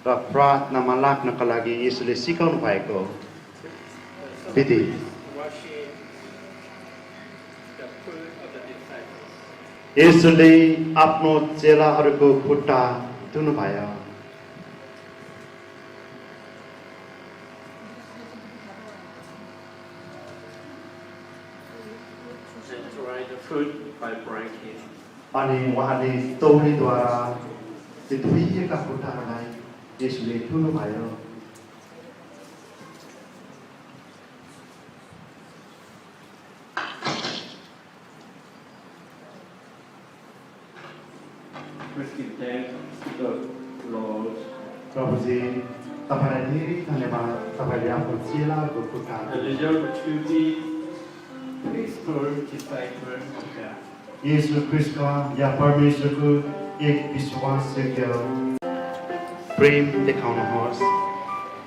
र प्रार्थनामा लाग्नका लागि यसुले सिकाउनु भएको विधि washing the foot of the disciples. यसुले आफ्नो चेलाहरूको खुट्टा धुनुभयो And dry the foot by breaking. अनि उहाँले तौरीद्वारा त्यो धोइएका खुट्टाहरूलाई यसुले धुनुभयो Let's give thanks to the Lord. प्रभुजी तपाईँलाई धेरै धन्यवाद तपाईँले आफ्नो चेलाहरूको खुट्टा And deserve to be faithful disciple of God. यीशु ख्रिस्टका या परमेश्वरको एक विश्वासयोग्य प्रेम देखाउनुहोस्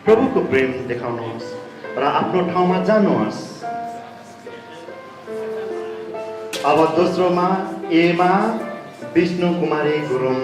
प्रभुको प्रेम देखाउनुहोस् र आफ्नो ठाउँमा जानुहोस् अब दोस्रोमा एमा विष्णु कुमारी गुरुङ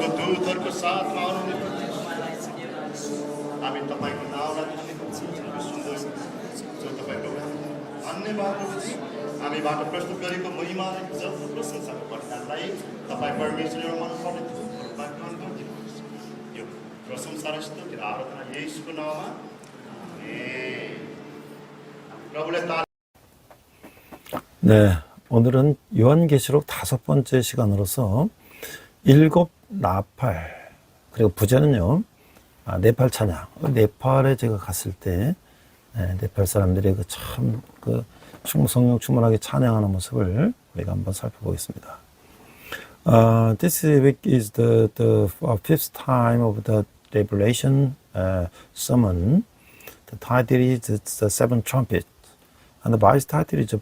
परमेश्वरको दूतहरूको साथमा आउनुहुने हामी तपाईँको नाउँलाई सुन्दै जो तपाईँको धन्यवाद हामीबाट प्रस्तुत गरेको महिमालाई जब प्रशंसाको वरदानलाई तपाईँ परमेश्वर मनपर्ने ग्रहण गरिदिनुहोस् यो प्रशंसा र स्तुति र आराधना येशूको नाममा प्रभुलाई ताली. 네, 오늘은 요한계시록 5번째 시간으로서 7 나팔, 그리고 부제는요, 네팔 찬양. 네팔에 제가 갔을 때, 네팔 사람들이 성령 충만하게 찬양하는 모습을 우리가 한번 살펴보겠습니다. This week is the fifth time of the Revelation sermon. The title is the Seven Trumpets, and the Bible's title is the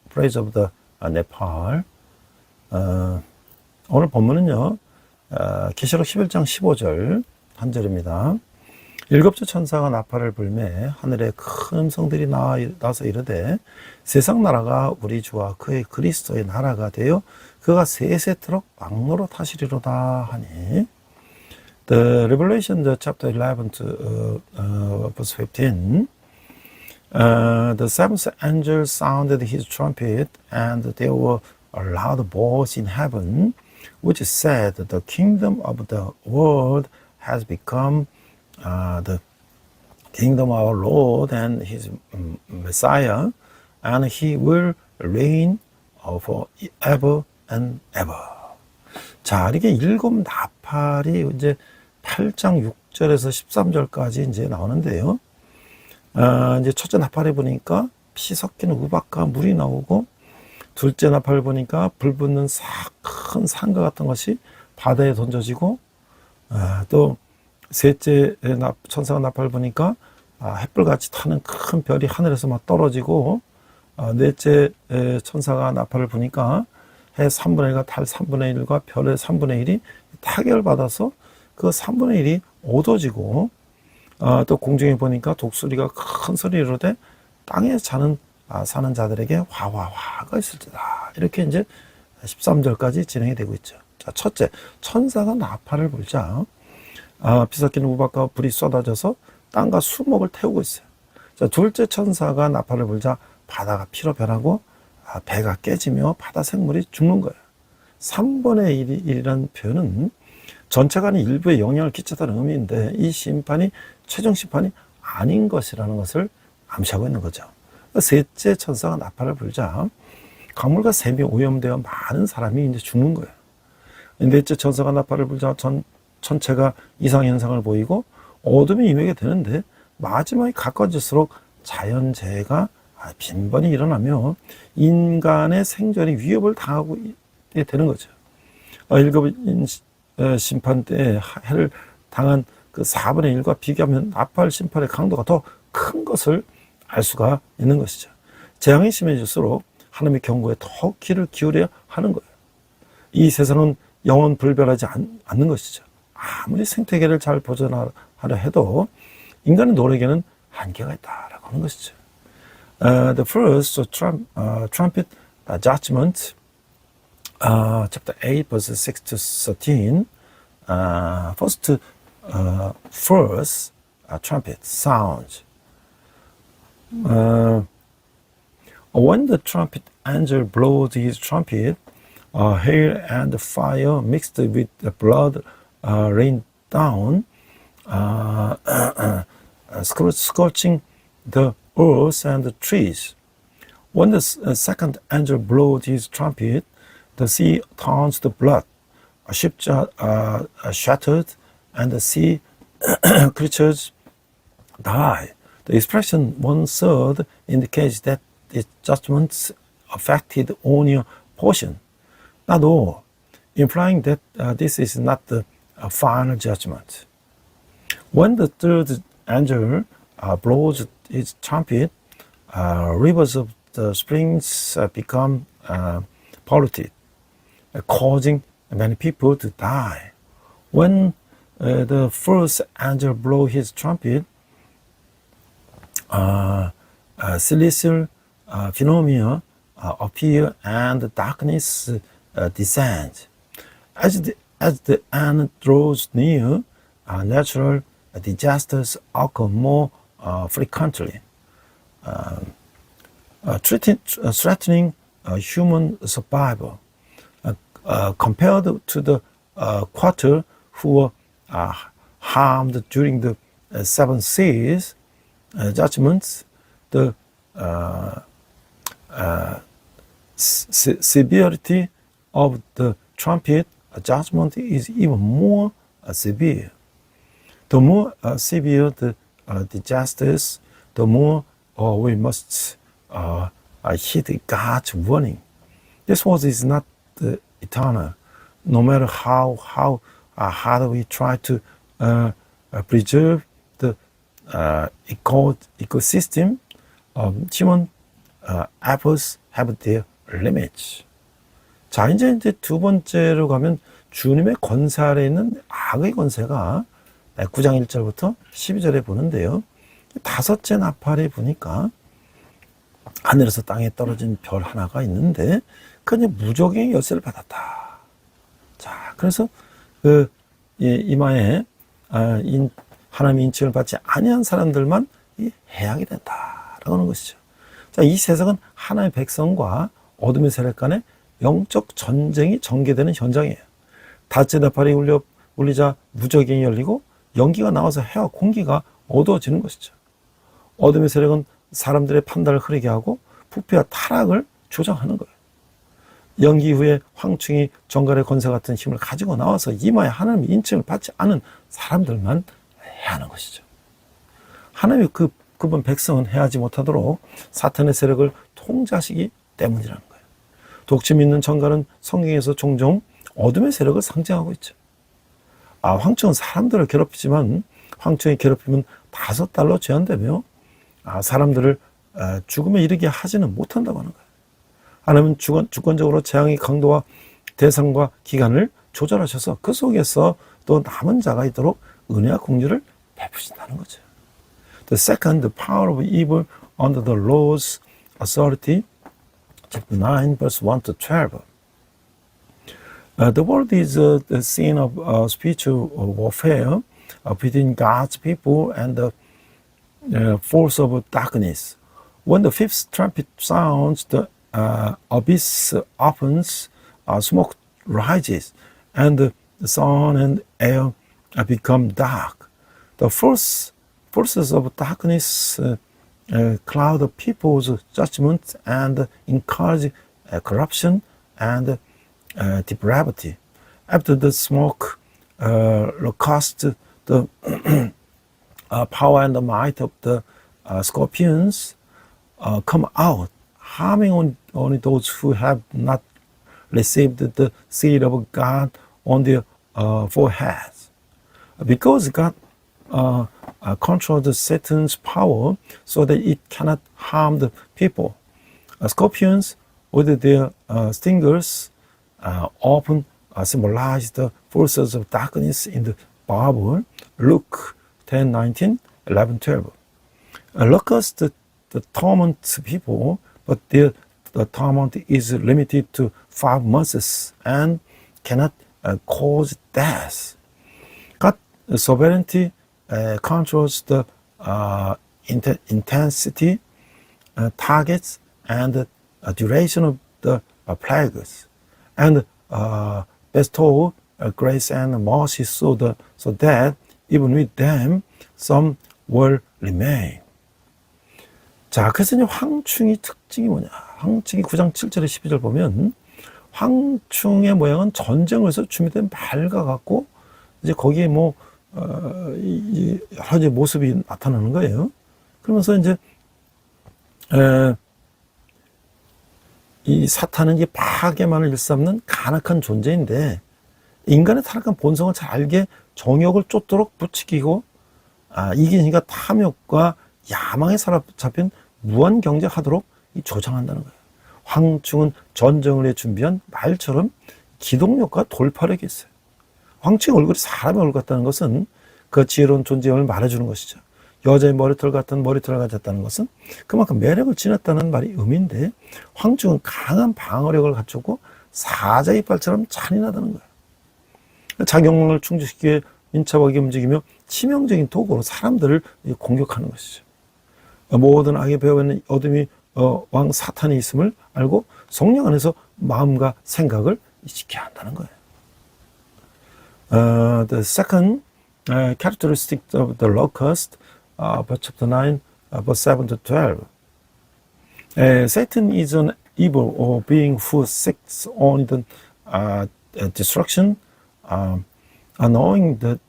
Praise of the Nepal. 오늘 본문은요, 계시록 11장 15절 한 절입니다. 일곱째 천사가 나팔을 불매 하늘에 큰 음성들이 나서 이르되 세상 나라가 우리 주와 그의 그리스도의 나라가 되어 그가 세세토록 왕노로 타시리로다 하니. The Revelation, the chapter 11 to verse 15. The seventh angel sounded his trumpet, and there were a loud voice in heaven, which said, "The kingdom of the world has become the kingdom of our Lord and his Messiah, and he will reign forever and ever." 자, 이렇게 7 나팔이 이제 8장 6절에서 13절까지 이제 나오는데요. 이제 첫째 나팔에 보니까 피 섞인 우박과 물이 나오고, 둘째 나팔을 보니까 불 붙는 큰 산과 같은 것이 바다에 던져지고, 또 셋째 천사가 나팔을 보니까 햇불같이 타는 큰 별이 하늘에서 막 떨어지고, 넷째 천사가 나팔을 보니까 해 3분의 1과 달 3분의 1과 별의 3분의 1이 타결받아서 그 3분의 1이 어두워지고, 또 공중에 보니까 독수리가 큰 소리로 돼 땅에 사는 자들에게 화가 있을지다. 이렇게 이제 13절까지 진행이 되고 있죠. 자, 첫째, 천사가 나팔을 불자 피 섞인 우박과 불이 쏟아져서 땅과 수목을 태우고 있어요. 자, 둘째 천사가 나팔을 불자 바다가 피로 변하고 배가 깨지며 바다 생물이 죽는 거예요. 3분의 1이라는 표현은 전체가 아닌 일부에 영향을 끼쳤다는 의미인데, 이 심판이 최종 심판이 아닌 것이라는 것을 암시하고 있는 거죠. 셋째 천사가 나팔을 불자 강물과 샘이 오염되어 많은 사람이 이제 죽는 거예요. 넷째 천사가 나팔을 불자 전체가 이상현상을 보이고 어둠이 임하게 되는데, 마지막에 가까워질수록 자연재해가 빈번히 일어나며 인간의 생존이 위협을 당하고 되는 거죠. 일곱인 심판 때 해를 당한 그 4분의 1과 비교하면 나팔 심판의 강도가 더 큰 것을 알 수가 있는 것이죠. 재앙이 심해질수록 하나님의 경고에 더 귀를 기울여야 하는 거예요. 이 세상은 영원 불변하지 않는 것이죠. 아무리 생태계를 잘 보존하려 해도 인간의 노력에는 한계가 있다라고 하는 것이죠. The first trumpet judgment, chapter 8, verses 6 to 13. First trumpet sounds. When the trumpet angel blows his trumpet, hail and fire mixed with the blood rain down, scorching the earth and the trees. When the second angel blows his trumpet, the sea turns to blood, ships are shattered, and the sea creatures die. The expression 1/3 indicates that the judgments affected only a portion, not all, implying that this is not the final judgment. When the third angel blows his trumpet, rivers of the springs become polluted, causing many people to die. When the first angel blows his trumpet, celestial phenomena appear and darkness descends. As as the end draws near, natural disasters occur more frequently, threatening human survival. Compared to the quarter who were harmed during the seven seas judgments, the severity of the trumpet judgment is even more severe. The more severe the disasters, the more we must heed God's warning. This word is not eternal. No matter how hard we try to preserve the ecosystem, human efforts have their limits. 자, 이제 두 번째로 가면 주님의 권세 아래 있는 악의 권세가 9장 1절부터 12절에 보는데요. 다섯째 나팔에 보니까 하늘에서 땅에 떨어진 별 하나가 있는데 그는 무적의 열쇠를 받았다. 자, 그래서 그 이마에 하나님의 인칭을 받지 아니한 사람들만 해악이 된다라고 하는 것이죠. 자, 이 세상은 하나님의 백성과 어둠의 세력 간의 영적 전쟁이 전개되는 현장이에요. 다째 나팔이 울리자 무적이 열리고 연기가 나와서 해와 공기가 어두워지는 것이죠. 어둠의 세력은 사람들의 판단을 흐리게 하고 부패와 타락을 조장하는 거예요. 연기 후에 황충이 정갈의 권세 같은 힘을 가지고 나와서 이마에 하나님의 인칭을 받지 않은 사람들만 해야 하는 것이죠. 하나님의 그분 백성은 해하지 못하도록 사탄의 세력을 통제하시기 때문이라는 거예요. 독침 있는 정갈은 성경에서 종종 어둠의 세력을 상징하고 있죠. 황충은 사람들을 괴롭히지만 황충의 괴롭힘은 $5 제한되며 사람들을 죽음에 이르게 하지는 못한다고 하는 거예요. 하나님은 주권적으로 재앙의 강도와 대상과 기간을 조절하셔서 그 속에서 또 남은 자가 있도록 은혜와 공유를 베푸신다는 거죠. The second, the power of evil under the Lord's authority, chapter 9, verse 1 to 12. The world is the scene of spiritual warfare between God's people and the force of darkness. When the fifth trumpet sounds, the abyss opens, smoke rises, and the sun and air become dark. The forces of darkness cloud people's judgment and encourage corruption and depravity. After the smoke lost the power and the might of the scorpions come out, harming only those who have not received the seal of God on their foreheads. Because God controls Satan's power so that it cannot harm the people. Scorpions with their stingers often symbolize the forces of darkness in the Bible. Luke 10:19, 11:12. Locusts torment people, but the torment is limited to 5 months and cannot cause death. God's sovereignty controls the intensity, targets, and duration of the plagues, and bestow grace and mercy so that even with them some will remain. 자, 그래서 이제 황충의 특징이 뭐냐? 황충이 9장 7절에 12절 보면 황충의 모양은 전쟁을 해서 준비된 말과 같고 이제 거기에 뭐 여러 가지 모습이 나타나는 거예요. 그러면서 이제 이 사탄은 이제 파괴만을 일삼는 간악한 존재인데 인간의 타락한 본성을 잘 알게 정욕을 쫓도록 부추기고 이기니까 탐욕과 야망에 사로잡힌 무한 경쟁하도록 조장한다는 거예요. 황충은 전쟁을 위해 준비한 말처럼 기동력과 돌파력이 있어요. 황충의 얼굴이 사람의 얼굴 같다는 것은 그 지혜로운 존재임을 말해주는 것이죠. 여자의 머리털 같은 머리털을 가졌다는 것은 그만큼 매력을 지녔다는 말이 의미인데 황충은 강한 방어력을 갖추고 사자 이빨처럼 잔인하다는 거예요. 자기 욕망을 충족시키기 위해 민첩하게 움직이며 치명적인 도구로 사람들을 공격하는 것이죠. 모든 악의 배후에는 어둠이 왕 사탄이 있음을 알고 성령 안에서 마음과 생각을 지켜야 한다는 거예요. The second characteristic of the locust, chapter 9, verse 7 to 12. Satan is an evil or being who seeks only the destruction, knowing the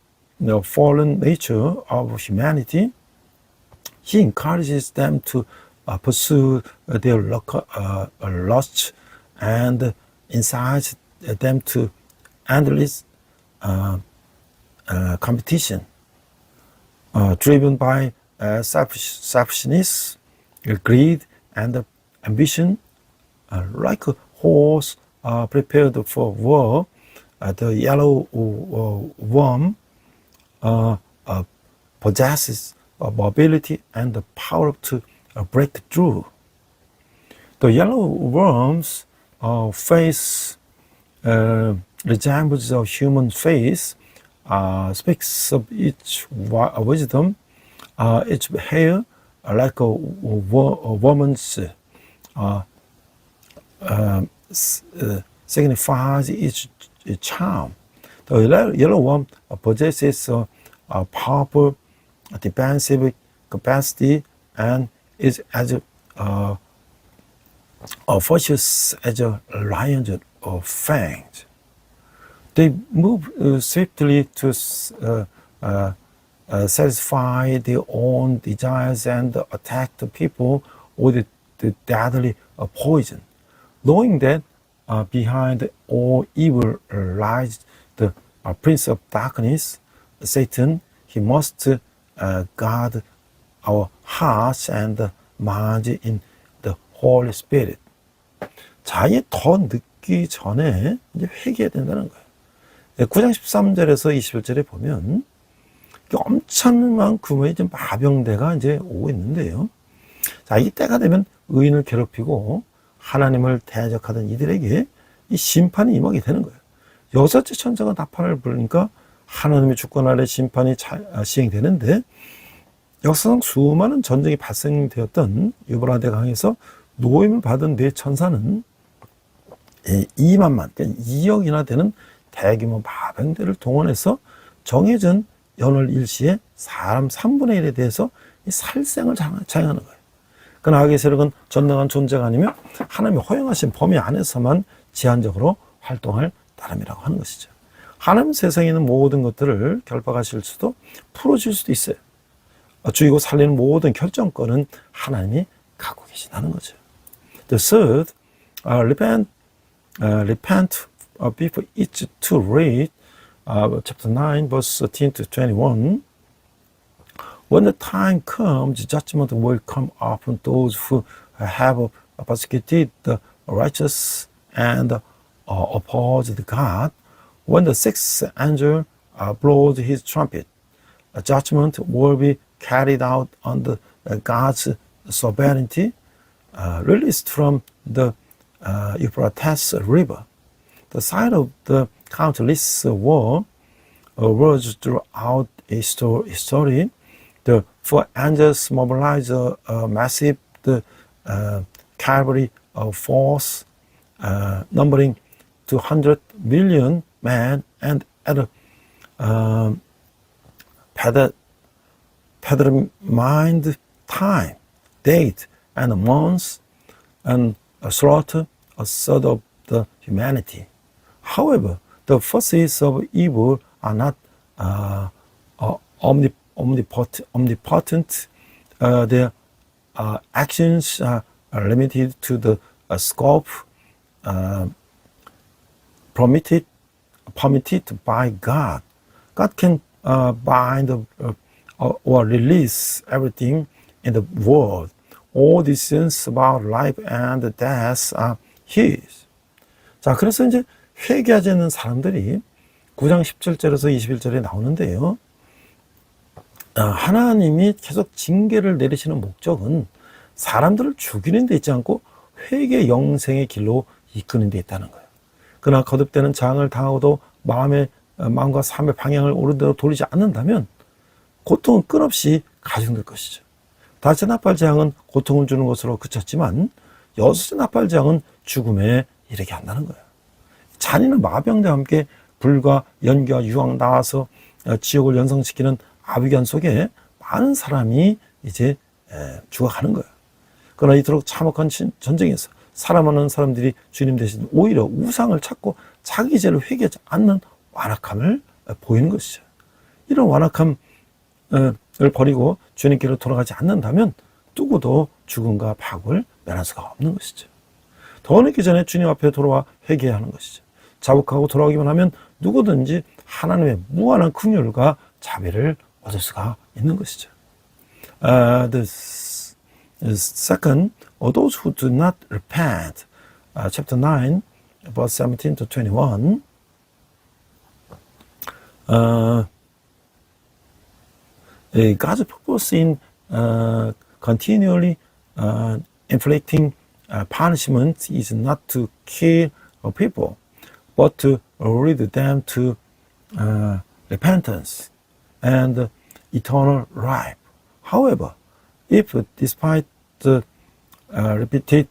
fallen nature of humanity. He encourages them to pursue their lusts and incites them to endless competition, driven by selfishness, greed, and ambition. Like a horse prepared for war, the yellow worm possesses mobility and the power to break through. The yellow worm's face resembles a human face, speaks of its wisdom, its hair like a woman's signifies its charm. The yellow worm possesses a powerful defensive capacity and is as ferocious as a lion's fangs. They move swiftly to satisfy their own desires and attack the people with the deadly poison. Knowing that behind all evil lies the prince of darkness, Satan, he must guard our hearts and minds in the Holy Spirit. 자, 이게 더 늦기 전에 이제 회개해야 된다는 거예요. 9장 13절에서 21절에 보면 엄청난 규모의 이제 마병대가 이제 오고 있는데요. 자, 이 때가 되면 의인을 괴롭히고 하나님을 대적하던 이들에게 이 심판이 임하게 되는 거예요. 여섯째 천사가 나팔을 불으니까 하나님의 주권 아래 심판이 시행되는데 역사상 수많은 전쟁이 발생되었던 유브라데 강에서 노임을 받은 네 천사는 2만만, 그러니까 2억이나 되는 대규모 마병대를 동원해서 정해진 연월 일시에 사람 3분의 1에 대해서 살생을 자행하는 거예요. 그러나 악의 세력은 전능한 존재가 아니며 하나님이 허용하신 범위 안에서만 제한적으로 활동할 따름이라고 하는 것이죠. 하나님 세상에 있는 모든 것들을 결박하실 수도 풀어줄 수도 있어요. 죽이고 살리는 모든 결정권은 하나님이 갖고 계시다는 거죠. The third, repent before it's too late. Chapter 9, verse 13 to 21. When the time comes, judgment will come upon those who have persecuted the righteous and opposed God. When the sixth angel blows his trumpet, judgment will be carried out under God's sovereignty, released from the Euphrates River. The site of the countless war was throughout history. The four angels mobilized a massive cavalry force numbering 200 million men and at a determined time, date, and months, and slaughter a third of the humanity. However, the forces of evil are not omnipotent. Their actions are limited to the scope permitted by God. God can bind or release everything in the world. All decisions about life and death are His. 자, 그래서 이제 회개하지 않는 사람들이 9장 17절에서 21절에 나오는데요. 하나님이 계속 징계를 내리시는 목적은 사람들을 죽이는 데 있지 않고 회개 영생의 길로 이끄는 데 있다는 거예요. 그러나 거듭되는 장을 당하고도 마음에 마음과 삶의 방향을 옳은 대로 돌리지 않는다면 고통은 끝없이 가중될 것이죠. 다섯째 나팔 재앙은 고통을 주는 것으로 그쳤지만 여섯째 나팔 재앙은 죽음에 이르게 한다는 거예요. 잔인한 마병대와 함께 불과 연기와 유황 나와서 지옥을 연상시키는 아비견 속에 많은 사람이 이제 죽어가는 거예요. 그러나 이토록 참혹한 전쟁에서 살아남는 사람들이 주님 대신 오히려 우상을 찾고 자기 죄를 회개하지 않는 완악함을 보이는 것이죠. 이런 완악함을 버리고 주님께로 돌아가지 않는다면 누구도 죽음과 파국을 면할 수가 없는 것이죠. 더 늦기 전에 주님 앞에 돌아와 회개해야 하는 것이죠. 자복하고 돌아오기만 하면 누구든지 하나님의 무한한 긍휼과 자비를 얻을 수가 있는 것이죠. The second, those who do not repent, chapter 9, verse 17 to 21. God's purpose in continually inflicting punishment is not to kill people, but to lead them to repentance and eternal life. However, if despite the repeated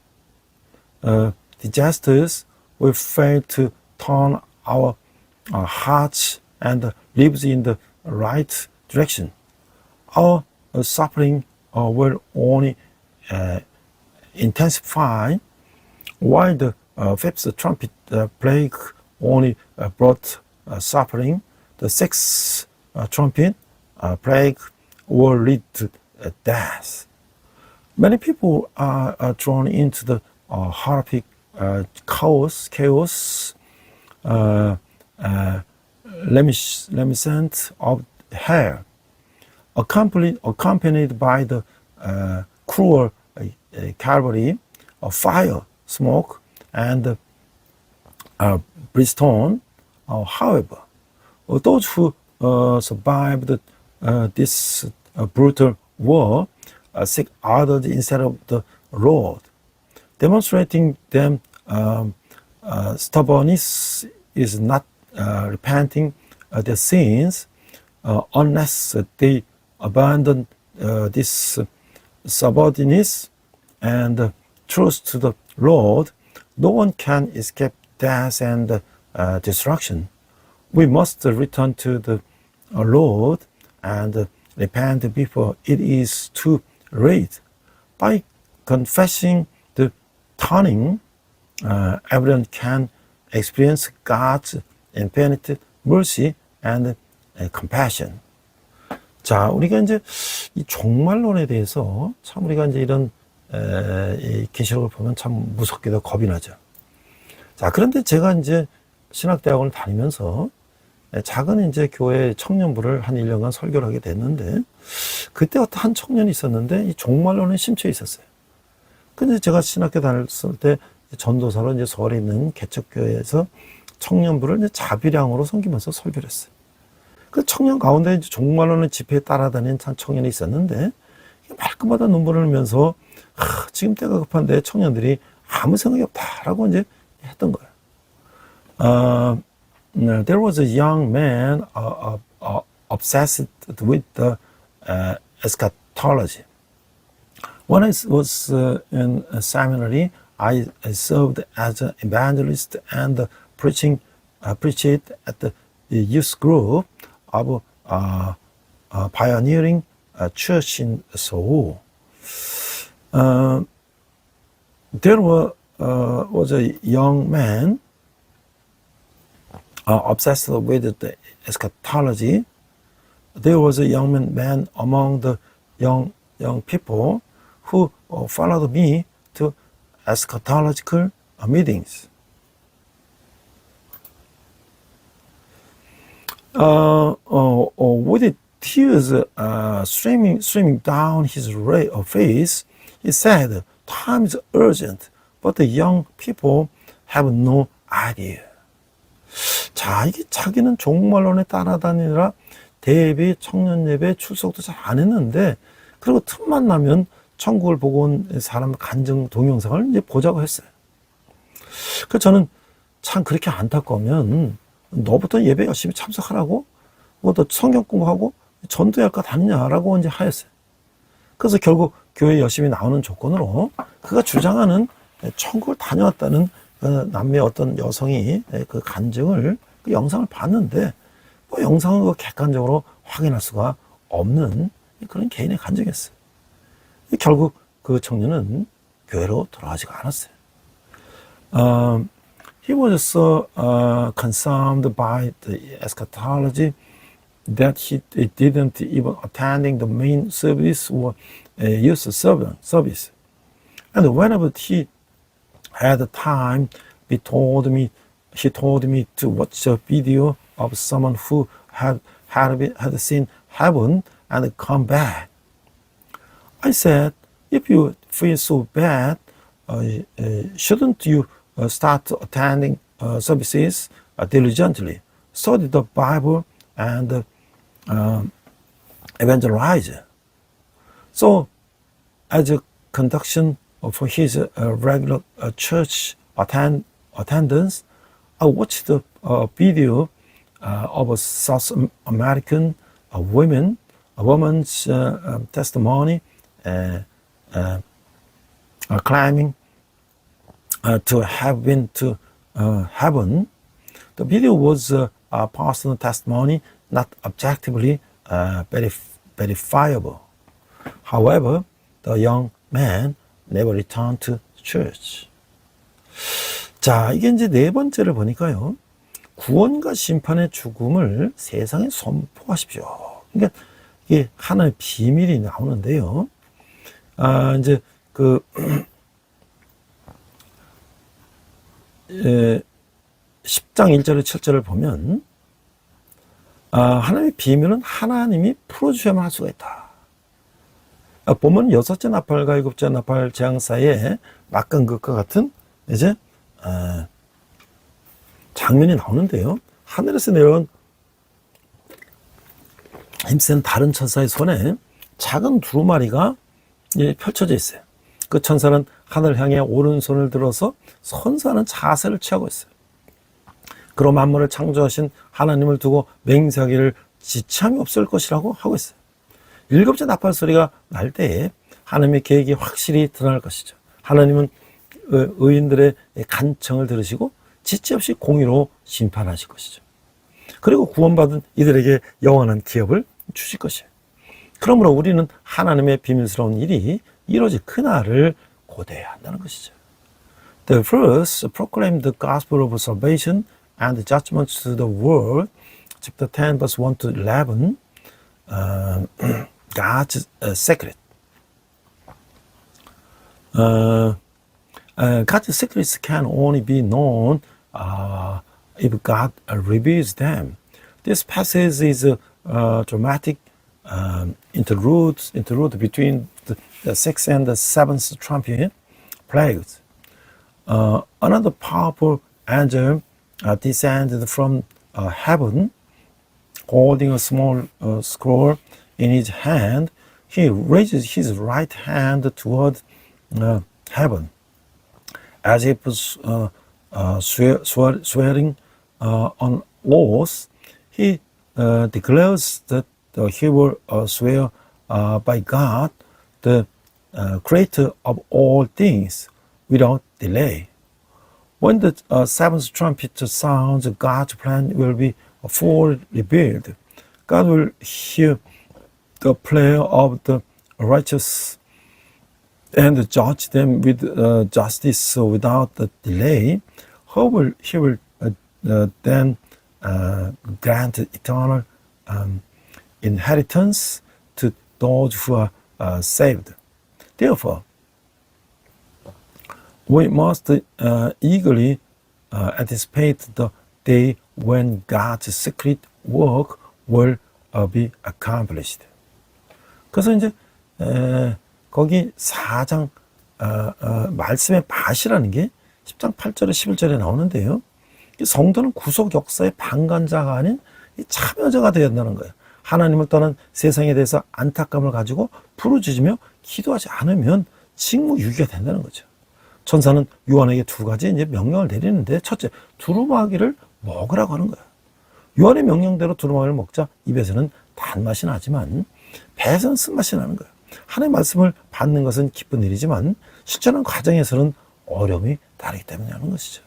disasters we fail to turn our hearts and lives in the right direction, our suffering will only intensify, while the fifth trumpet plague only brought suffering. The sixth trumpet plague will lead to death. Many people are drawn into the horrific chaos reminiscent of hell, accompanied by the cruel cavalry of fire, smoke, and brimstone. However, those who survived this brutal war seek others instead of the Lord, demonstrating them stubbornness is not repenting their sins unless they abandon this stubbornness and trust to the Lord. No one can escape death and destruction. We must return to the Lord and repent before it is too late. By confessing the turning, everyone can experience God's infinite mercy and compassion. 자, 우리가 이제 이 종말론에 대해서 참 우리가 이제 이런 이 계시록을 보면 참 무섭기도 겁이 나죠. 자, 그런데 제가 이제 신학대학원을 다니면서 작은 이제 교회 청년부를 한 1년간 설교를 하게 됐는데, 그때 어떤 한 청년이 있었는데 이 종말론에 심취해 있었어요. 근데 제가 신학교 다녔을 때 전도사로 이제 서울에 있는 개척교회에서 청년부를 이제 자비량으로 섬기면서 설교를 했어요. 그 청년 가운데 이제 종말론의 집회에 따라다니는 한 청년이 있었는데, 말끝마다 눈물을 흘리면서 지금 때가 급한데 청년들이 아무 생각이 없다라고 이제 했던 거예요. There was a young man obsessed with the eschatology. When I was in a seminary, I served as an evangelist and preached at the youth group of pioneering church in Seoul. There was a young man obsessed with the eschatology. There was a young man among the young people who followed me to eschatological meetings. With tears streaming down his face, he said, "Time is urgent, but the young people have no idea." 자, 이게 자기는 종말론에 따라다니느라 대예배, 청년예배 출석도 잘 안 했는데, 그리고 틈만 나면 천국을 보고 온 사람 간증 동영상을 이제 보자고 했어요. 그래서 저는 참 그렇게 안타까우면 너부터 예배 열심히 참석하라고, 뭐 또 성경 공부하고 전도할 것 아니냐라고 이제 하였어요. 그래서 결국 교회 열심히 나오는 조건으로 그가 주장하는 천국을 다녀왔다는 남미의 어떤 여성이 그 간증을, 그 영상을 봤는데, 뭐 영상을 그 객관적으로 확인할 수가 없는 그런 개인의 간증이었어요. 결국 그 청년은 교회로 돌아가지가 않았어요. He was so consumed by the eschatology that he didn't even attending the main service or youth service. And whenever he had time, he told me to watch a video of someone who had seen heaven and come back. I said, if you feel so bad, shouldn't you start attending services diligently, study the Bible, and evangelize? So, as a conduction for his regular church attendance, I watched a video of a South American woman's testimony claiming to have been to heaven. The video was a personal testimony, not objectively verifiable. However, the young man never returned to church. 자, 이게 이제 네 번째를 보니까요. 구원과 심판의 죽음을 세상에 선포하십시오. 그러니까 이게 하나의 비밀이 나오는데요. 이제 그 10장 1절에 7절을 보면 하나님의 비밀은 하나님이 풀어주셔야만 할 수가 있다. 보면 여섯째 나팔과 일곱째 나팔 재앙 사이에 막간 것과 같은 이제 장면이 나오는데요. 하늘에서 내려온 힘센 다른 천사의 손에 작은 두루마리가 펼쳐져 있어요. 그 천사는 하늘 향해 오른손을 들어서 선사하는 자세를 취하고 있어요. 그로 만물을 창조하신 하나님을 두고 맹세하기를 지참이 없을 것이라고 하고 있어요. 일곱째 나팔 소리가 날 때에 하나님의 계획이 확실히 드러날 것이죠. 하나님은 의인들의 간청을 들으시고 지체 없이 공의로 심판하실 것이죠. 그리고 구원받은 이들에게 영원한 기업을 주실 것이에요. 그러므로 우리는 하나님의 비밀스러운 일이 이루어질 그날을 고대해야 한다는 것이죠. The first proclaimed the gospel of salvation and the judgment to the world. Chapter 10, verse 1 to 11. God's secret. God's secrets can only be known if God reveals them. This passage is a dramatic interlude between the sixth and the seventh trumpet plagues. Another powerful angel descended from heaven, holding a small scroll in his hand. He raises his right hand toward heaven, as if swearing on oath. He declares that he will swear by God, the creator of all things, without delay. When the seventh trumpet sounds, God's plan will be fully revealed. God will hear the prayer of the righteous and judge them with justice without delay. He will then grant eternal inheritance to those who are saved. Therefore, we must eagerly anticipate the day when God's secret work will be accomplished. 그래서 이제 거기 4장 말씀의 밭이라는 게 10장 8절에 11절에 나오는데요. 성도는 구속 역사의 방관자가 아닌 참여자가 되어야 한다는 거예요. 하나님을 떠난 세상에 대해서 안타까움을 가지고 부르짖으며 기도하지 않으면 직무유기가 된다는 거죠. 천사는 요한에게 두 가지 이제 명령을 내리는데, 첫째, 두루마기를 먹으라고 하는 거예요. 요한의 명령대로 두루마기를 먹자 입에서는 단맛이 나지만 배에서는 쓴맛이 나는 거예요. 하나님의 말씀을 받는 것은 기쁜 일이지만 실천하는 과정에서는 어려움이 다르기 때문에 하는 것이죠.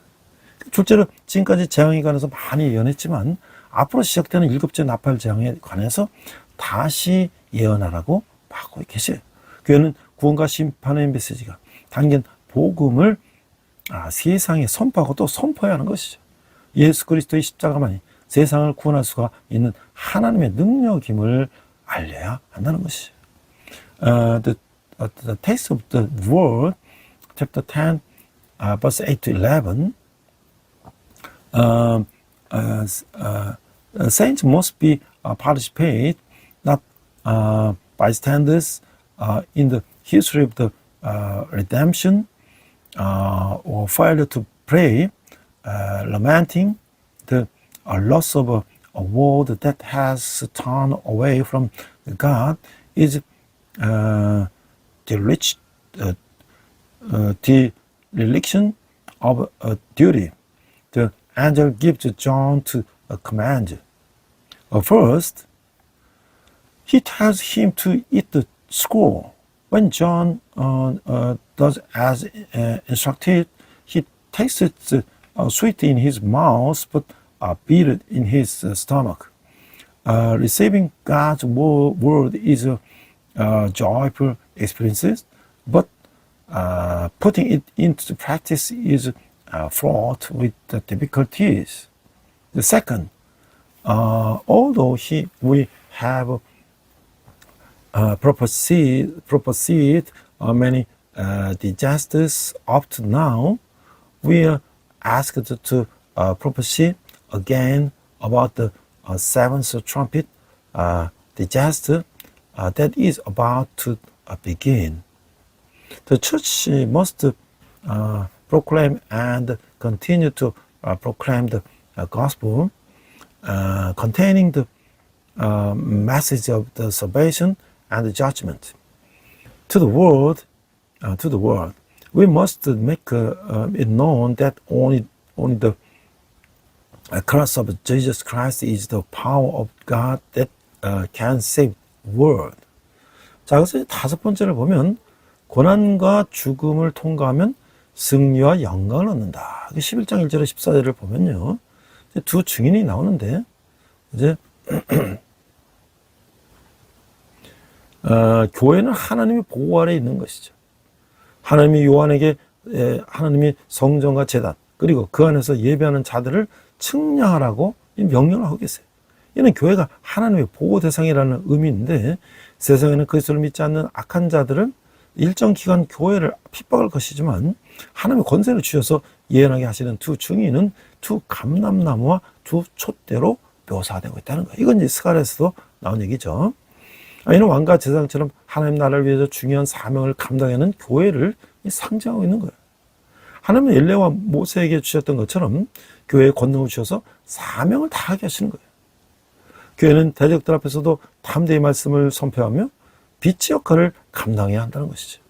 둘째로 지금까지 재앙에 관해서 많이 예언했지만 앞으로 시작되는 7째 나팔 재앙에 관해서 다시 예언하라고 하고 계세요. 교회는 구원과 심판의 메시지가 담긴 복음을 세상에 선포하고 또 선포해야 하는 것이죠. 예수 그리스도의 십자가만이 세상을 구원할 수가 있는 하나님의 능력임을 알려야 한다는 것이죠. The text of the word, chapter 10, verse 8 to 11, saints must be participate, not bystanders in the history of the redemption, or failure to pray, lamenting the loss of a world that has turned away from God is the dereliction of a duty. The angel gives John to a command. First, he tells him to eat the scroll. When John does as instructed, he tastes it sweet in his mouth, but bitter in his stomach. Receiving God's word is a joyful experience, but putting it into practice is fraught with difficulties. The second, although we have prophesied many disasters up to now, we are asked to prophesy again about the seventh trumpet disaster that is about to begin. The church must proclaim and continue to proclaim the gospel containing the message of the salvation and the judgment to the world. We must make it known that only the cross of Jesus Christ is the power of God that can save the world. 자, 그래서 다섯 번째를 보면 고난과 죽음을 통과하면 승리와 영광을 얻는다. 11장 1절에 14절을 보면요, 두 증인이 나오는데 이제 교회는 하나님의 보호 아래 있는 것이죠. 하나님이 요한에게 하나님이 성전과 제단 그리고 그 안에서 예배하는 자들을 측량하라고 명령을 하고 계세요. 이는 교회가 하나님의 보호 대상이라는 의미인데 세상에는 그리스도를 믿지 않는 악한 자들은 일정 기간 교회를 핍박할 것이지만 하나님의 권세를 주셔서 예언하게 하시는 두 증인은 두 감람나무와 두 촛대로 묘사되고 있다는 거예요. 이건 이제 스가랴에서도 나온 얘기죠. 이는 왕과 제사장처럼 하나님 나라를 위해서 중요한 사명을 감당하는 교회를 상징하고 있는 거예요. 하나님은 엘레와 모세에게 주셨던 것처럼 교회에 권능을 주셔서 사명을 다하게 하시는 거예요. 교회는 대적들 앞에서도 담대히 말씀을 선포하며 빛의 역할을 감당해야 한다는 것이죠.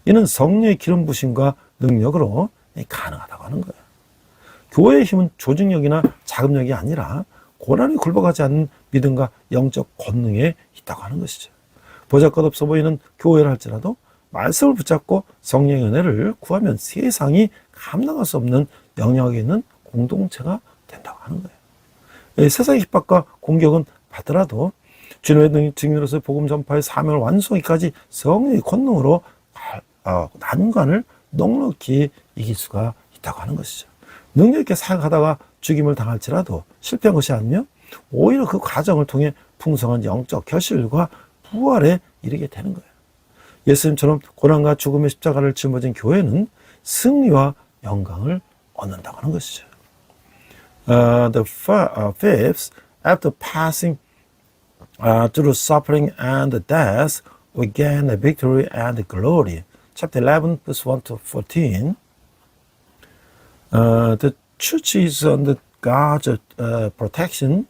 이는 성령의 기름 부심과 능력으로 가능하다고 하는 거예요. 교회의 힘은 조직력이나 자금력이 아니라 고난에 굴복하지 않는 믿음과 영적 권능에 있다고 하는 것이죠. 보잘것없어 보이는 교회를 할지라도 말씀을 붙잡고 성령의 은혜를 구하면 세상이 감당할 수 없는 영역에 있는 공동체가 된다고 하는 거예요. 세상의 핍박과 공격은 받더라도 주님의 증인으로서 복음 전파의 사명을 완수하기까지 성령의 권능으로 난관을 넉넉히 이길 수가 있다고 하는 것이죠. 능력 있게 사역하다가 죽임을 당할지라도 실패한 것이 아니며 오히려 그 과정을 통해 풍성한 영적 결실과 부활에 이르게 되는 거예요. 예수님처럼 고난과 죽음의 십자가를 짊어진 교회는 승리와 영광을 얻는다고 하는 것이죠. The fifth, after passing through suffering and death, we gain the victory and glory. Chapter 11, verse 1 to 14. The church is under God's protection.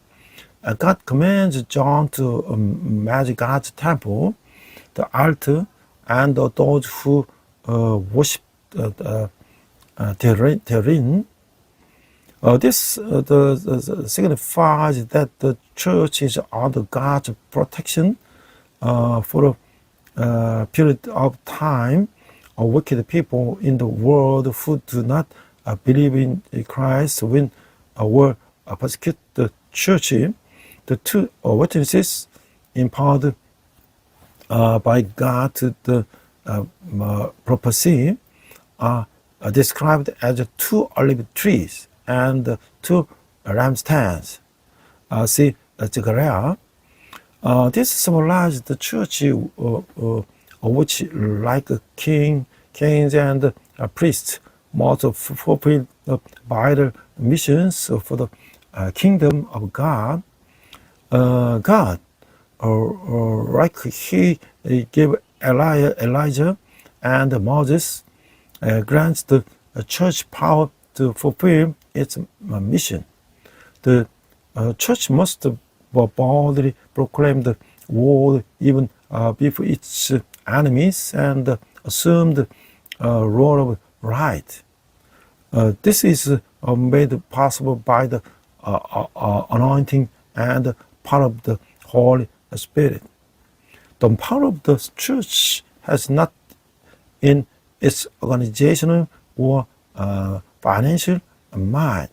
God commands John to manage God's temple, the altar, and those who worship therein. This signifies that the church is under God's protection for a period of time. Wicked people in the world who do not believe in Christ will persecute the church. The two witnesses empowered by God to the prophecy are described as two olive trees and two lampstands. See Zechariah. This symbolizes the church, which, like kings and priests, must fulfill vital missions for the kingdom of God. God, like He gave Elijah and Moses, grants the church power to fulfill its mission. The church must boldly proclaim the word even before its enemies and assume the role of right. This is made possible by the anointing and power of the Holy Spirit. The power of the church has not in its organizational or financial might,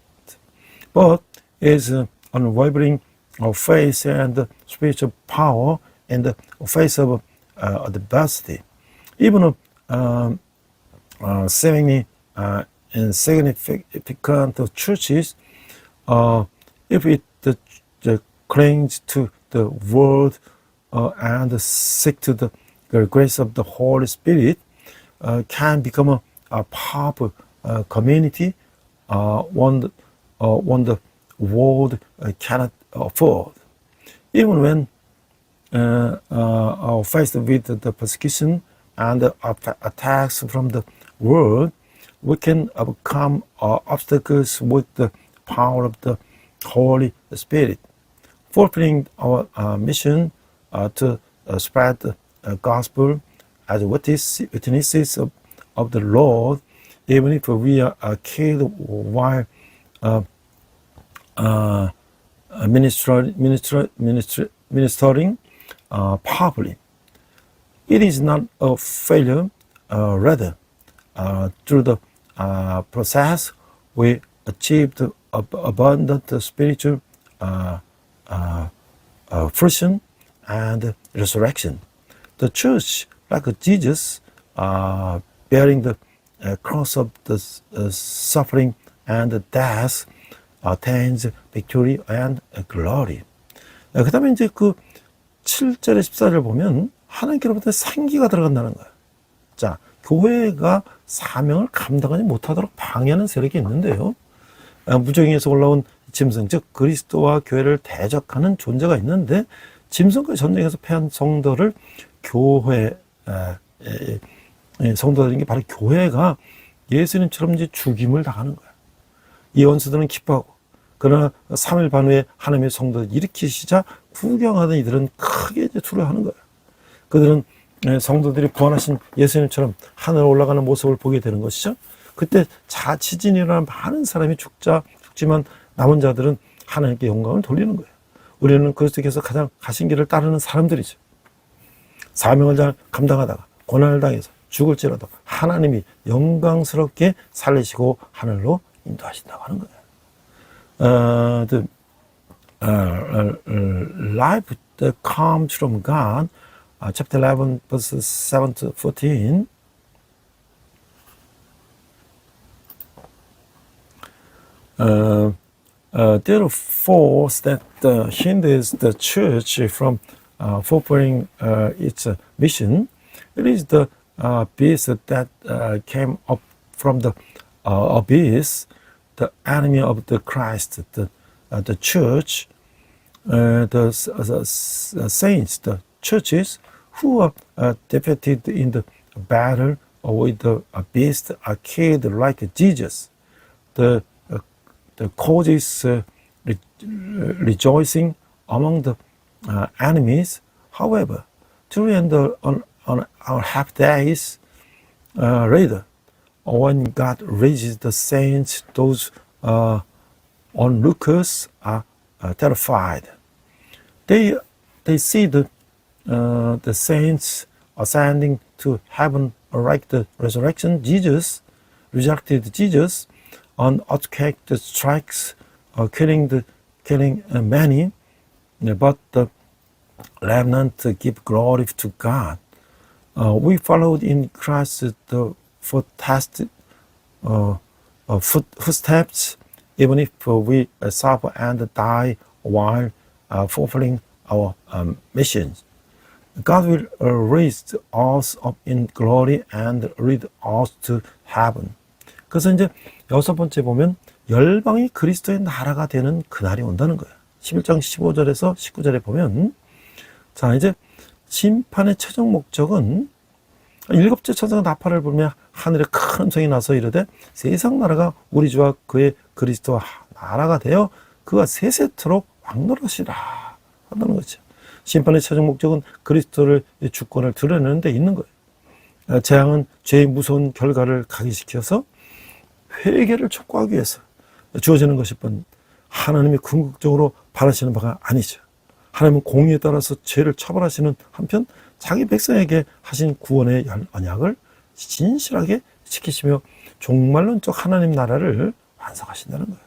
but is unwavering faith and spiritual power in the face of adversity. Even seemingly insignificant churches, if it clings to the word and seek to the grace of the Holy Spirit, can become a powerful community, one the world cannot afford. Even when faced with the persecution and attacks from the world, we can overcome obstacles with the power of the Holy Spirit, fulfilling our mission to spread the gospel as witnesses of the Lord, even if we are killed while ministering powerfully. It is not a failure, rather, through the process we achieved abundant spiritual fruition and resurrection. The church, like Jesus, bearing the cross of the suffering and death, attains victory and glory. 그 다음에 이제 그 7절에 14절을 보면 하나님께로부터 생기가 들어간다는 거예요. 자, 교회가 사명을 감당하지 못하도록 방해하는 세력이 있는데요. 무정에서 올라온 짐승, 즉 그리스도와 교회를 대적하는 존재가 있는데, 짐승과 전쟁에서 패한 성도를 성도들인 게 바로 교회가 예수님처럼 이제 죽임을 당하는 거야. 이 원수들은 기뻐하고, 그러나 3일 반 후에 하나님의 성도를 일으키시자 구경하던 이들은 크게 이제 두려워하는 거예요. 그들은 성도들이 구원하신 예수님처럼 하늘에 올라가는 모습을 보게 되는 것이죠. 그때 자치진이 일어나는 많은 사람이 죽지만 남은 자들은 하나님께 영광을 돌리는 거예요. 우리는 그리스도께서 가장 가신 길을 따르는 사람들이죠. 사명을 잘 감당하다가 고난을 당해서 죽을지라도 하나님이 영광스럽게 살리시고 하늘로 인도하신다고 하는 거예요. The life that comes from God, chapter 11, verses 7 to 14. There are forces that hinders the church from fulfilling its mission. It is the beast that came up from the abyss, the enemy of the Christ, the church, the saints, the churches who are defeated in the battle with the beast are killed like Jesus. The causes rejoicing among the enemies. However, during on our half days later, when God raises the saints, those onlookers are terrified. They see the saints ascending to heaven like the resurrection. Jesus resurrected Jesus. An earthquake that strikes, killing many, but the remnant give glory to God. We followed in Christ the footsteps, even if we suffer and die while fulfilling our missions. God will raise us up in glory and lead us to heaven. 그래서 이제 여섯 번째 보면 열방이 그리스도의 나라가 되는 그날이 온다는 거예요. 11장 15절에서 19절에 보면 자 이제 심판의 최종 목적은 일곱째 천사가 나팔을 불며 하늘에 큰 음성이 나서 이르되 세상 나라가 우리 주와 그의 그리스도와 나라가 되어 그가 세세토록 왕노릇이라 한다는 거죠. 심판의 최종 목적은 그리스도를 주권을 드러내는 데 있는 거예요. 재앙은 죄의 무서운 결과를 각인시켜서 회개를 촉구하기 위해서 주어지는 것일 뿐 하나님이 궁극적으로 바라시는 바가 아니죠. 하나님은 공의에 따라서 죄를 처벌하시는 한편 자기 백성에게 하신 구원의 언약을 진실하게 지키시며 종말론적 하나님 나라를 완성하신다는 거예요.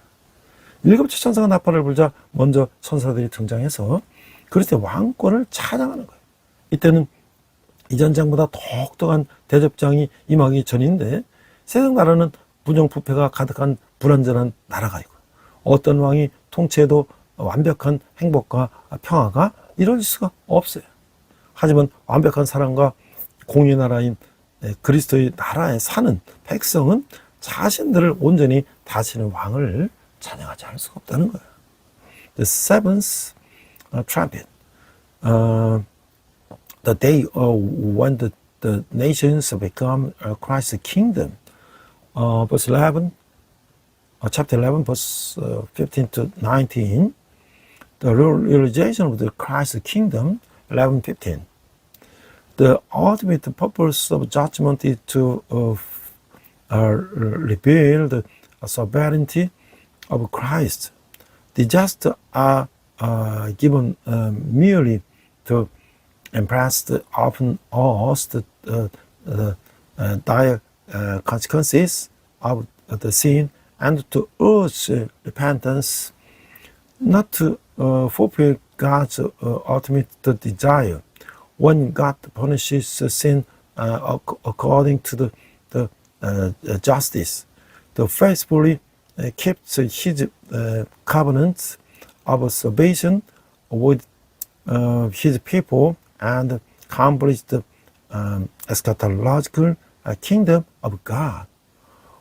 일곱째 천사가 나팔을 불자 먼저 천사들이 등장해서 그리스도의 왕권을 찬양하는 거예요. 이때는 이전장보다 독특한 대접장이 임하기 전인데 세상 나라는 부정부패가 가득한 불완전한 나라가 있고 어떤 왕이 통치해도 완벽한 행복과 평화가 이루어질 수가 없어요. 하지만 완벽한 사랑과 공의 나라인 그리스도의 나라에 사는 백성은 자신들을 온전히 다스리는 왕을 찬양하지 않을 수가 없다는 거예요. The seventh trumpet, the day when the nations become Christ's kingdom. Verse 11, chapter 11, verse 15 to 19, the realization of the Christ's kingdom, 11:15. The ultimate purpose of judgment is to reveal the sovereignty of Christ. The just are given merely to impress upon us the dire consequences of the sin and to urge repentance, not to fulfill God's ultimate desire. When God punishes sin according to the justice, the faithfully keeps his covenant of salvation with his people and accomplished the eschatological kingdom of God.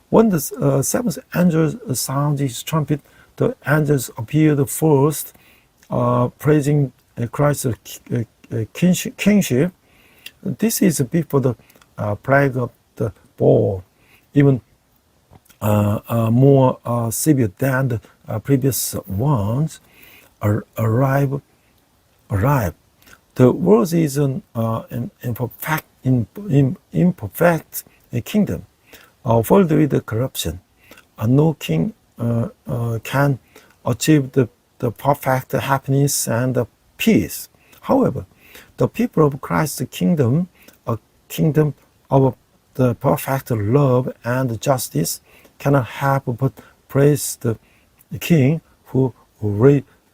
When the seventh angel sounded his trumpet, the angels appeared first, praising Christ's kingship. This is before the plague of the bowl, even more severe than the previous ones, arrive. The world is an imperfect kingdom, filled with corruption. No king can achieve the perfect happiness and peace. However, the people of Christ's kingdom, a kingdom of the perfect love and justice, cannot help but praise the king who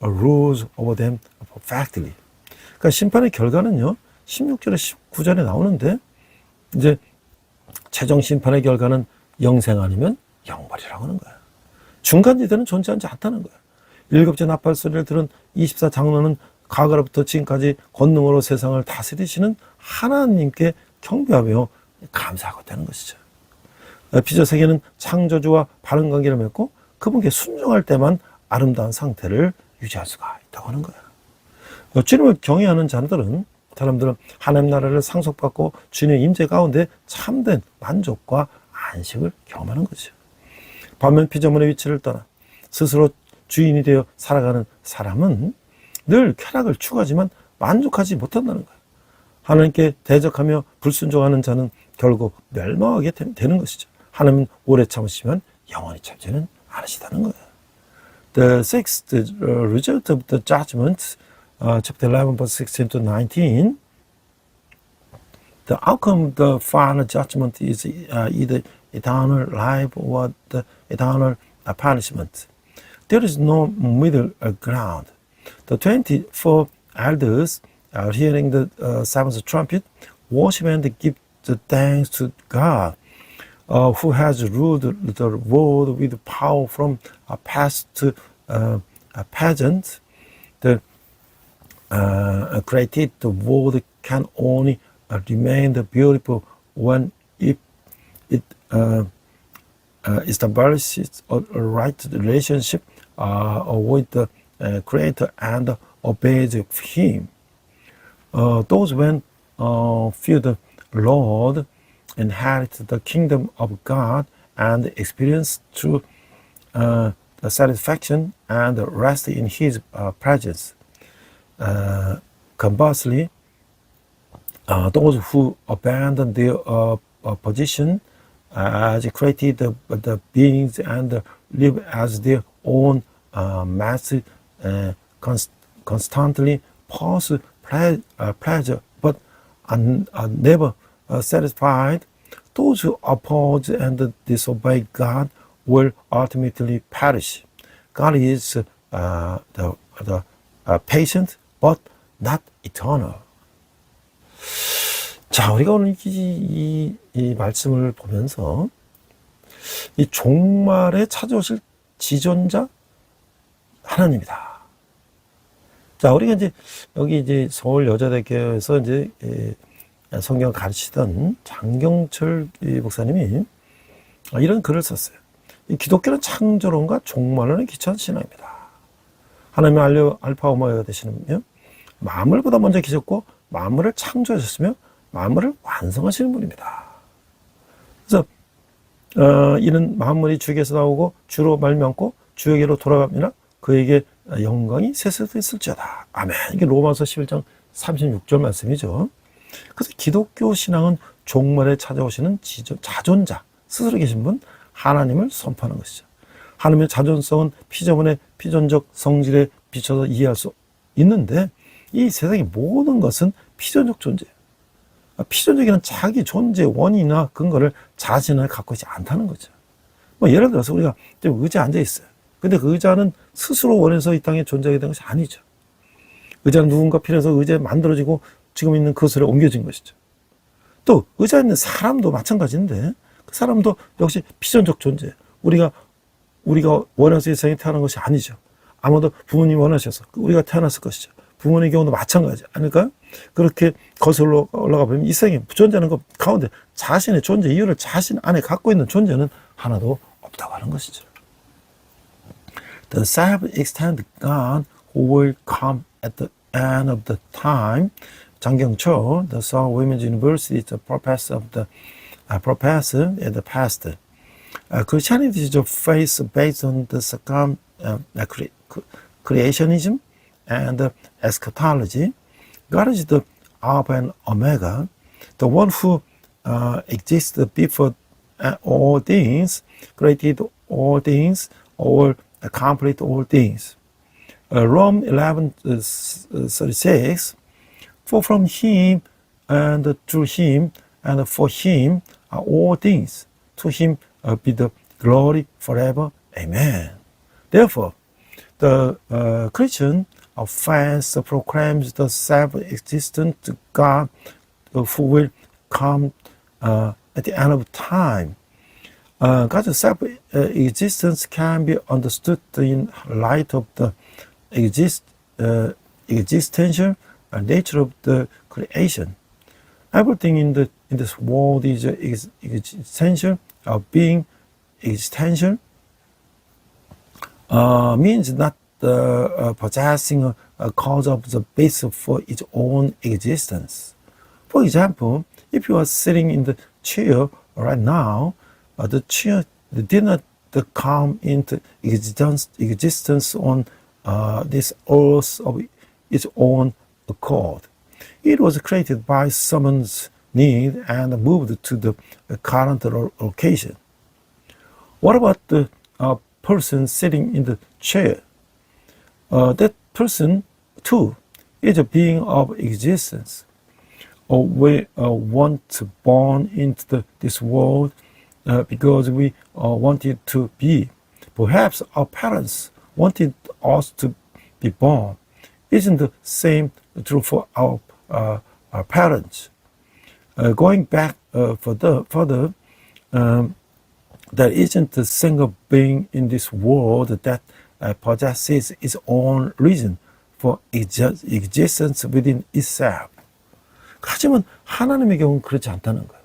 rules over them perfectly. 그러니까 심판의 결과는요, 16절에 19절에 나오는데, 이제 최종 심판의 결과는 영생 아니면 영벌이라고 하는 거야. 중간지대는 존재하지 않다는 거야. 일곱째 나팔 소리를 들은 24장로는 과거로부터 지금까지 권능으로 세상을 다스리시는 하나님께 경배하며 감사하고 있다는 것이죠. 피조 세계는 창조주와 바른 관계를 맺고 그분께 순종할 때만 아름다운 상태를 유지할 수가 있다고 하는 거야. 주님을 경외하는 사람들은 하나님 나라를 상속받고 주님의 임재 가운데 참된 만족과 안식을 경험하는 거죠. 반면 피조물의 위치를 떠나 스스로 주인이 되어 살아가는 사람은 늘 쾌락을 추구하지만 만족하지 못한다는 거예요. 하나님께 대적하며 불순종하는 자는 결국 멸망하게 되는 것이죠. 하나님은 오래 참으시면 영원히 참지는 않으시다는 거예요. The sixth result of the judgment, chapter 11, verse 16 to 19. The outcome of the final judgment is either eternal life or the eternal punishment. There is no middle ground. The 24 elders, hearing the seventh trumpet, worship and give the thanks to God, who has ruled the world with power from past to present. The created the world can only remain beautiful when it establishes a right relationship with the Creator and obeys Him. Those when fear the Lord inherit the kingdom of God and experience true the satisfaction and rest in His presence. Conversely, those who abandon their position as created the beings and live as their own master, constantly pursue pleasure but are never satisfied. Those who oppose and disobey God will ultimately perish. God is the patient but not eternal. 자, 우리가 오늘 이 말씀을 보면서 이 종말에 찾아오실 지존자 하나님이다. 자, 우리가 이제 여기 이제 서울 여자대교에서 이제 성경 가르치던 장경철 목사님이 이런 글을 썼어요. 이 기독교는 창조론과 종말론에 기초한 신앙입니다. 하나님은 알파 오메가가 되시는며 만물보다 먼저 계셨고 만물을 창조하셨으며 만물을 완성하시는 분입니다. 그래서 이는 만물이 주에게서 나오고 주로 말미암고 주에게로 돌아가면 그에게 영광이 세세됐을지어다. 아멘. 이게 로마서 11장 36절 말씀이죠. 그래서 기독교 신앙은 종말에 찾아오시는 자존자, 스스로 계신 분 하나님을 선포하는 것이죠. 하나님의 자존성은 피조물의 피존적 성질에 비춰서 이해할 수 있는데 이 세상의 모든 것은 피존적 존재예요. 피존적인 자기 존재 원인이나 근거를 자신을 갖고 있지 않다는 거죠. 뭐 예를 들어서 우리가 의자에 앉아 있어요. 근데 그 의자는 스스로 원해서 이 땅에 존재하게 된 것이 아니죠. 의자는 누군가 필요해서 의자에 만들어지고 지금 있는 그것으로 옮겨진 것이죠. 또 의자에 있는 사람도 마찬가지인데 그 사람도 역시 피존적 존재예요. 우리가 원해서 이 세상에 태어난 것이 아니죠. 아마도 부모님이 원하셔서 우리가 태어났을 것이죠. 부모님의 경우도 마찬가지 아닐까요? 그렇게 거슬러 올라가 보면 이 세상에 존재하는 것 가운데 자신의 존재 이유를 자신 안에 갖고 있는 존재는 하나도 없다고 하는 것이죠. The self-existent God who will come at the end of the time. 장경철, the Seoul Women's University, the professor at the past. Christianity is a faith based on the creationism and eschatology. God is the Alpha and Omega, the one who exists before all things, created all things, or complete all things. Rome 11:36. For from Him and through Him and for Him are all things. To Him be the glory forever. Amen. Therefore, the Christian faith proclaims the self-existent God who will come at the end of time. God's self-existence can be understood in light of the existential nature of the creation. Everything in this world is existential. Being existential means not possessing a cause of the basis for its own existence. For example, if you are sitting in the chair right now, the chair did not come into existence on this earth of its own accord. It was created by someone's need and moved to the current location. What about the person sitting in the chair. That person, too, is a being of existence. We want born into this world because we wanted to be. Perhaps our parents wanted us to be born. Isn't the same true for our parents? Going back further, there isn't a single being in this world that possesses its own reason for existence within itself. 하지만 하나님의 경우는 그렇지 않다는 거예요.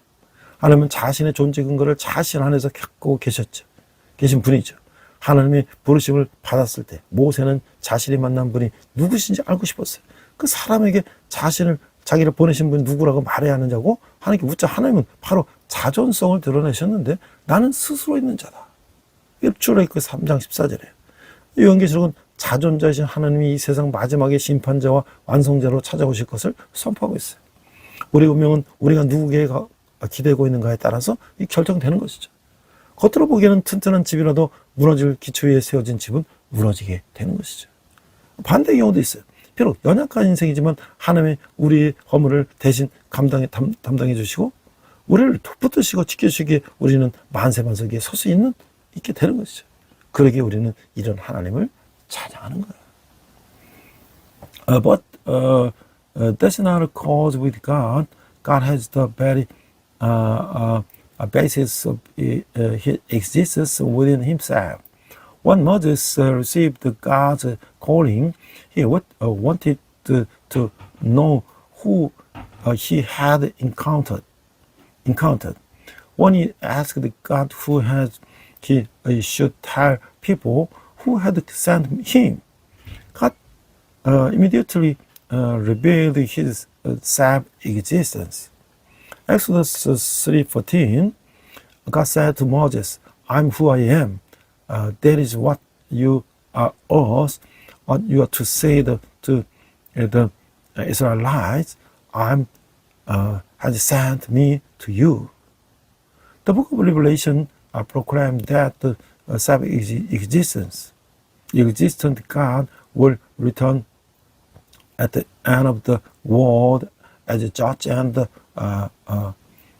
하나님은 자신의 존재 근거를 자신 안에서 갖고 계신 분이죠. 하나님의 부르심을 받았을 때 모세는 자신이 만난 분이 누구신지 알고 싶었어요. 그 사람에게 자기를 보내신 분이 누구라고 말해야 하느냐고 하나님께 묻자 하나님은 바로 자존성을 드러내셨는데 나는 스스로 있는 자다. 출애굽기 3장 14절이에요. 요한계시록은 자존자이신 하나님이 이 세상 마지막에 심판자와 완성자로 찾아오실 것을 선포하고 있어요. 우리의 운명은 우리가 누구에게 기대고 있는가에 따라서 결정되는 것이죠. 겉으로 보기에는 튼튼한 집이라도 무너질 기초 위에 세워진 집은 무너지게 되는 것이죠. 반대의 경우도 있어요. 비록 연약한 인생이지만 하나님이 우리의 허물을 대신 담당해 주시고 우리를 붙드시고 지켜주시기에 우리는 만세만석에 설 수 있게 되는 것이죠. 그러기에 우리는 이런 하나님을 찬양하는 거예요. But that's not a cause with God. God has the very basis of his existence within himself. When Moses received God's calling, he wanted to know who he had encountered. When he asked God who he should tell people who had sent him, God immediately revealed his self-existence. Exodus 3:14, God said to Moses, I'm who I am. That is what you are us. What you are to say to the Israelites, has sent me to you. The book of Revelation proclaimed that the self-existence, the existent God will return at the end of the world as a judge and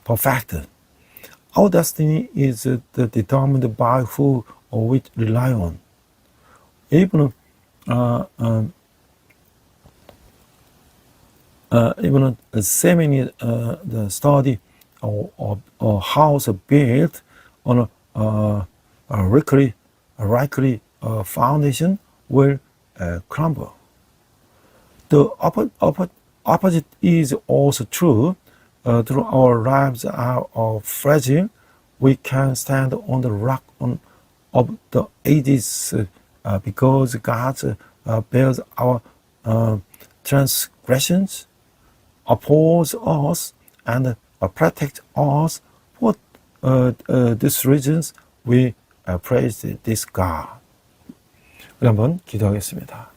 perfecter. Our destiny is determined by who we rely on. Even a seminary the study of a house built on a rightly foundation will crumble. The opposite is also true. Though our lives are fragile, we can stand on the rock of the ages because God bears our transgressions, opposes us, and protects us. For these reasons, we praise this God. 우리 한번 기도하겠습니다.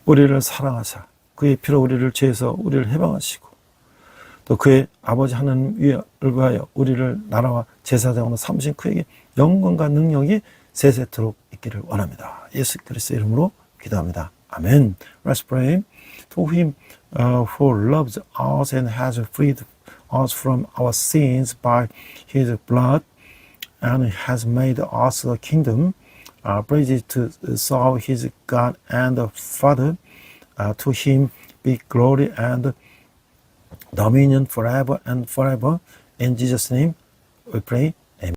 우리를 사랑하사 그의 피로 우리를 죄에서 우리를 해방하시고 또 그의 아버지 하나님 위하여 우리를 나라와 제사장으로 삼으신 그에게 영광과 능력이 세세토록 있기를 원합니다. 예수 그리스도의 이름으로 기도합니다. 아멘. Let's pray. To him who loves us and has freed us from our sins by his blood and has made us a kingdom, praise to serve his God and Father. To him be glory and dominion forever and forever. In Jesus' name we pray.